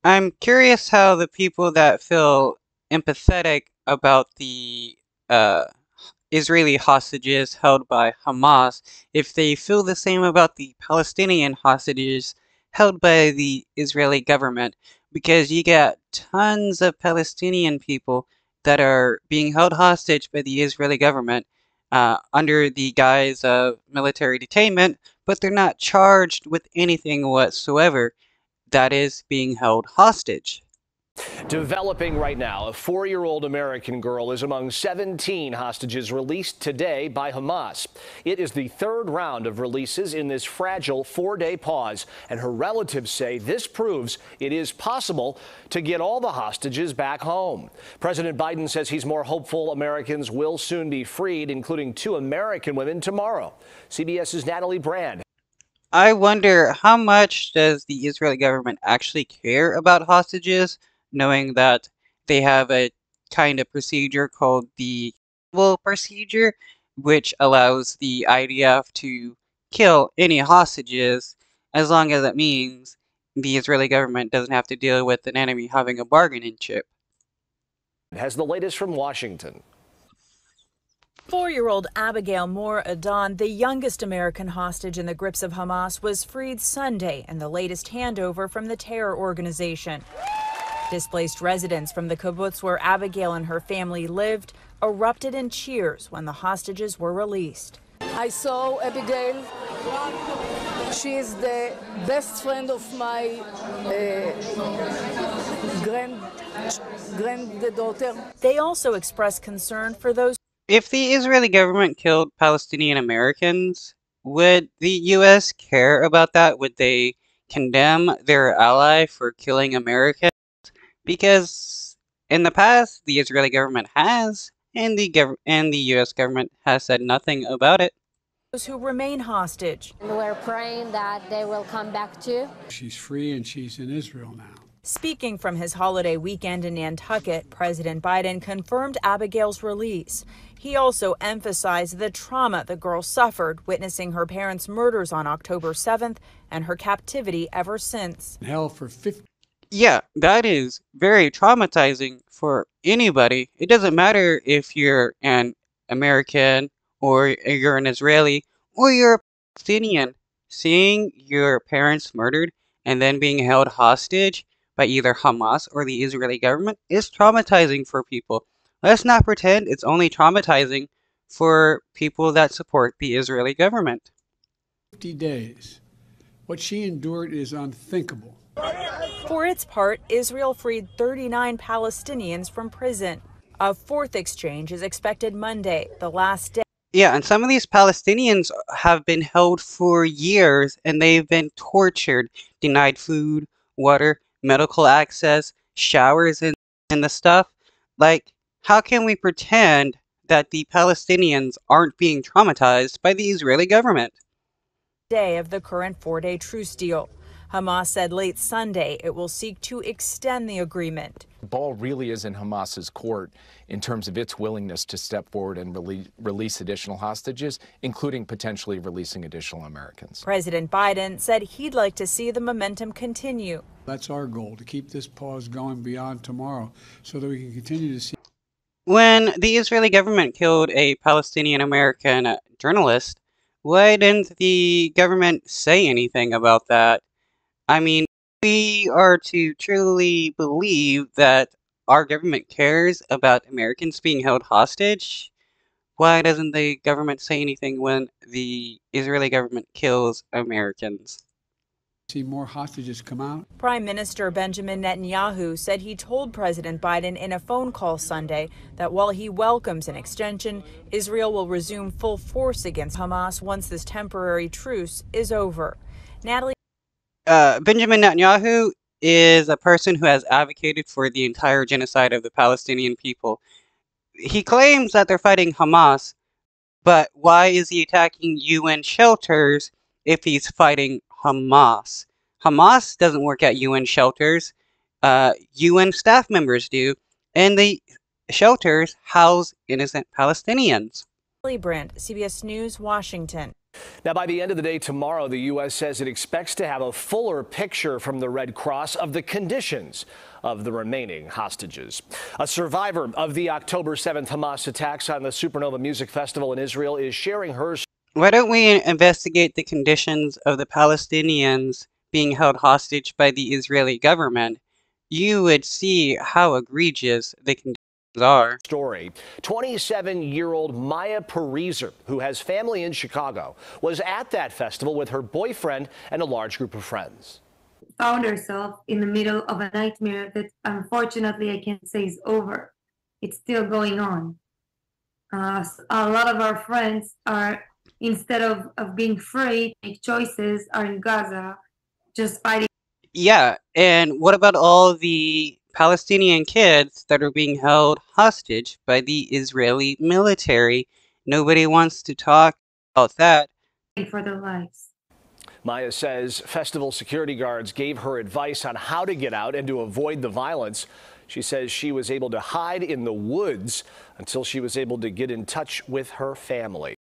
I'm curious how the people that feel empathetic about the uh, Israeli hostages held by Hamas, if they feel the same about the Palestinian hostages held by the Israeli government, because you got tons of Palestinian people that are being held hostage by the Israeli government under the guise of military detainment, but they're not charged with anything whatsoever that is being held hostage. Developing right now, a 4-year-old American girl is among 17 hostages released today by Hamas. It is the third round of releases in this fragile 4-day pause, and her relatives say this proves it is possible to get all the hostages back home. President Biden says he's more hopeful Americans will soon be freed, including 2 American women tomorrow. CBS's Natalie Brand. I wonder how much does the Israeli government actually care about hostages, knowing that they have a kind of procedure called the Kill procedure, which allows the IDF to kill any hostages as long as it means the Israeli government doesn't have to deal with an enemy having a bargaining chip. Has the latest from Washington. 4-year-old Abigail Moore Adon, the youngest American hostage in the grips of Hamas, was freed Sunday in the latest handover from the terror organization. Displaced residents from the kibbutz where Abigail and her family lived erupted in cheers when the hostages were released. I saw Abigail. She is the best friend of my granddaughter. They also expressed concern for those. If the Israeli government killed Palestinian Americans, would the US care about that? Would they condemn their ally for killing Americans? Because in the past, the Israeli government has, and the US government has said nothing about it. Those who remain hostage. And we're praying that they will come back too. She's free and she's in Israel now. Speaking from his holiday weekend in Nantucket, President Biden confirmed Abigail's release. He also emphasized the trauma the girl suffered witnessing her parents' murders on October 7th and her captivity ever since. Hell for 50. Yeah, that is very traumatizing for anybody. It doesn't matter if you're an American or you're an Israeli or you're a Palestinian. Seeing your parents murdered and then being held hostage by either Hamas or the Israeli government is traumatizing for people. Let's not pretend it's only traumatizing for people that support the Israeli government. 50 days. What she endured is unthinkable. For its part, Israel freed 39 Palestinians from prison. A fourth exchange is expected Monday, the last day. Yeah, and some of these Palestinians have been held for years and they've been tortured, denied food, water, medical access, showers, and the stuff. Like, how can we pretend that the Palestinians aren't being traumatized by the Israeli government? Day of the current 4-day truce deal. Hamas said late Sunday it will seek to extend the agreement. The ball really is in Hamas's court in terms of its willingness to step forward and release additional hostages, including potentially releasing additional Americans. President Biden said he'd like to see the momentum continue. That's our goal, to keep this pause going beyond tomorrow so that we can continue to see. When the Israeli government killed a Palestinian American journalist, why didn't the government say anything about that? I mean, we are to truly believe that our government cares about Americans being held hostage. Why doesn't the government say anything when the Israeli government kills Americans? See more hostages come out. Prime Minister Benjamin Netanyahu said he told President Biden in a phone call Sunday that while he welcomes an extension, Israel will resume full force against Hamas once this temporary truce is over. Natalie. Benjamin Netanyahu is a person who has advocated for the entire genocide of the Palestinian people. He claims that they're fighting Hamas, but why is he attacking UN shelters if he's fighting Hamas? Hamas doesn't work at UN shelters. UN staff members do, and the shelters house innocent Palestinians. Natalie Brandt, CBS News, Washington. Now, by the end of the day tomorrow, the U.S. says it expects to have a fuller picture from the Red Cross of the conditions of the remaining hostages. A survivor of the October 7th Hamas attacks on the Supernova Music Festival in Israel is sharing her story. Why don't we investigate the conditions of the Palestinians being held hostage by the Israeli government? You would see how egregious the conditions are. 27-year-old Maya Pariser, who has family in Chicago, was at that festival with her boyfriend and a large group of friends. Found herself in the middle of a nightmare that unfortunately I can't say is over. It's still going on. A lot of our friends are, instead of being free, make choices, are in Gaza, just fighting. Yeah, and what about all the Palestinian kids that are being held hostage by the Israeli military? Nobody wants to talk about that. For their lives. Maya says festival security guards gave her advice on how to get out and to avoid the violence. She says she was able to hide in the woods until she was able to get in touch with her family.